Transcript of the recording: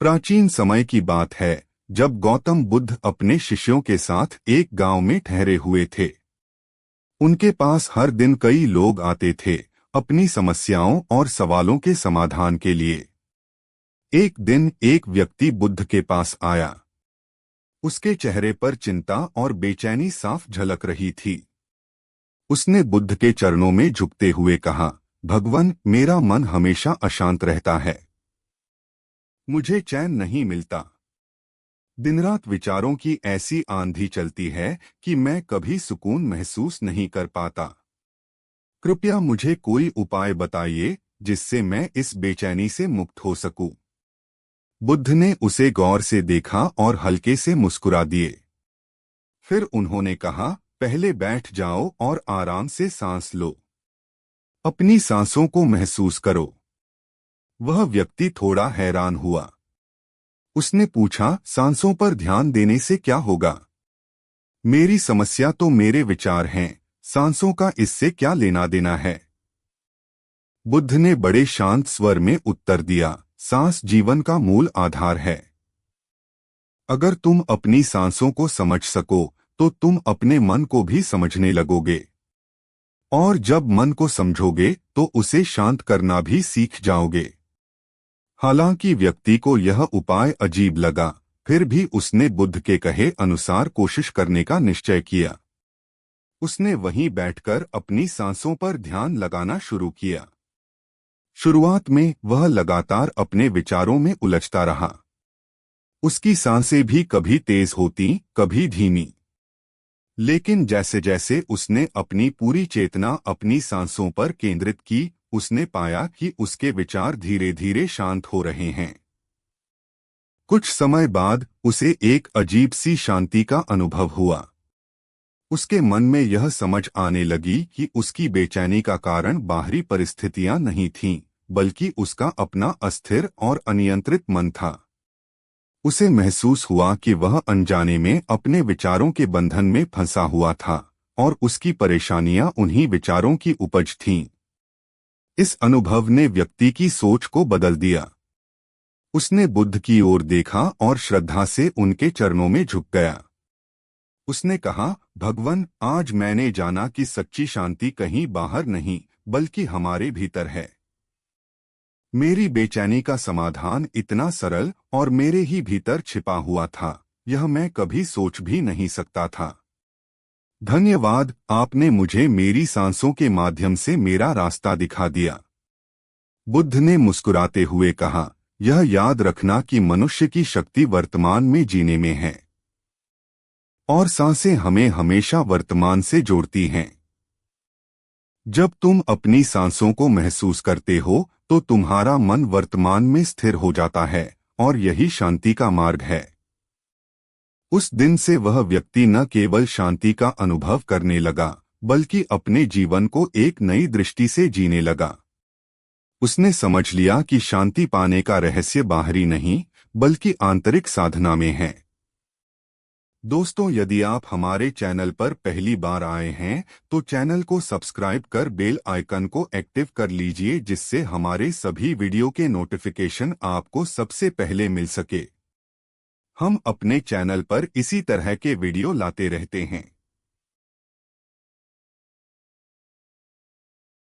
प्राचीन समय की बात है जब गौतम बुद्ध अपने शिष्यों के साथ एक गांव में ठहरे हुए थे। उनके पास हर दिन कई लोग आते थे अपनी समस्याओं और सवालों के समाधान के लिए। एक दिन एक व्यक्ति बुद्ध के पास आया। उसके चेहरे पर चिंता और बेचैनी साफ झलक रही थी। उसने बुद्ध के चरणों में झुकते हुए कहा, भगवान, मेरा मन हमेशा अशांत रहता है। मुझे चैन नहीं मिलता। दिन रात विचारों की ऐसी आंधी चलती है कि मैं कभी सुकून महसूस नहीं कर पाता। कृपया मुझे कोई उपाय बताइए जिससे मैं इस बेचैनी से मुक्त हो सकूं। बुद्ध ने उसे गौर से देखा और हल्के से मुस्कुरा दिए। फिर उन्होंने कहा, पहले बैठ जाओ और आराम से सांस लो। अपनी सांसों को महसूस करो। वह व्यक्ति थोड़ा हैरान हुआ। उसने पूछा, सांसों पर ध्यान देने से क्या होगा? मेरी समस्या तो मेरे विचार हैं, सांसों का इससे क्या लेना देना है? बुद्ध ने बड़े शांत स्वर में उत्तर दिया, सांस जीवन का मूल आधार है। अगर तुम अपनी सांसों को समझ सको तो तुम अपने मन को भी समझने लगोगे। और जब मन को समझोगे तो उसे शांत करना भी सीख जाओगे। हालांकि व्यक्ति को यह उपाय अजीब लगा, फिर भी उसने बुद्ध के कहे अनुसार कोशिश करने का निश्चय किया। उसने वहीं बैठकर अपनी सांसों पर ध्यान लगाना शुरू किया। शुरुआत में वह लगातार अपने विचारों में उलझता रहा। उसकी सांसें भी कभी तेज होती, कभी धीमी। लेकिन जैसे जैसे उसने अपनी पूरी चेतना अपनी सांसों पर केंद्रित की, उसने पाया कि उसके विचार धीरे धीरे शांत हो रहे हैं। कुछ समय बाद उसे एक अजीब सी शांति का अनुभव हुआ। उसके मन में यह समझ आने लगी कि उसकी बेचैनी का कारण बाहरी परिस्थितियां नहीं थीं, बल्कि उसका अपना अस्थिर और अनियंत्रित मन था। उसे महसूस हुआ कि वह अनजाने में अपने विचारों के बंधन में फंसा हुआ था और उसकी परेशानियां उन्हीं विचारों की उपज थीं। इस अनुभव ने व्यक्ति की सोच को बदल दिया। उसने बुद्ध की ओर देखा और श्रद्धा से उनके चरणों में झुक गया। उसने कहा, भगवान, आज मैंने जाना कि सच्ची शांति कहीं बाहर नहीं बल्कि हमारे भीतर है। मेरी बेचैनी का समाधान इतना सरल और मेरे ही भीतर छिपा हुआ था, यह मैं कभी सोच भी नहीं सकता था। धन्यवाद, आपने मुझे मेरी सांसों के माध्यम से मेरा रास्ता दिखा दिया। बुद्ध ने मुस्कुराते हुए कहा, यह याद रखना कि मनुष्य की शक्ति वर्तमान में जीने में है और सांसें हमें हमेशा वर्तमान से जोड़ती हैं। जब तुम अपनी सांसों को महसूस करते हो तो तुम्हारा मन वर्तमान में स्थिर हो जाता है और यही शांति का मार्ग है। उस दिन से वह व्यक्ति न केवल शांति का अनुभव करने लगा बल्कि अपने जीवन को एक नई दृष्टि से जीने लगा। उसने समझ लिया कि शांति पाने का रहस्य बाहरी नहीं बल्कि आंतरिक साधना में है। दोस्तों, यदि आप हमारे चैनल पर पहली बार आए हैं तो चैनल को सब्सक्राइब कर बेल आइकन को एक्टिव कर लीजिए, जिससे हमारे सभी वीडियो के नोटिफिकेशन आपको सबसे पहले मिल सके। हम अपने चैनल पर इसी तरह के वीडियो लाते रहते हैं।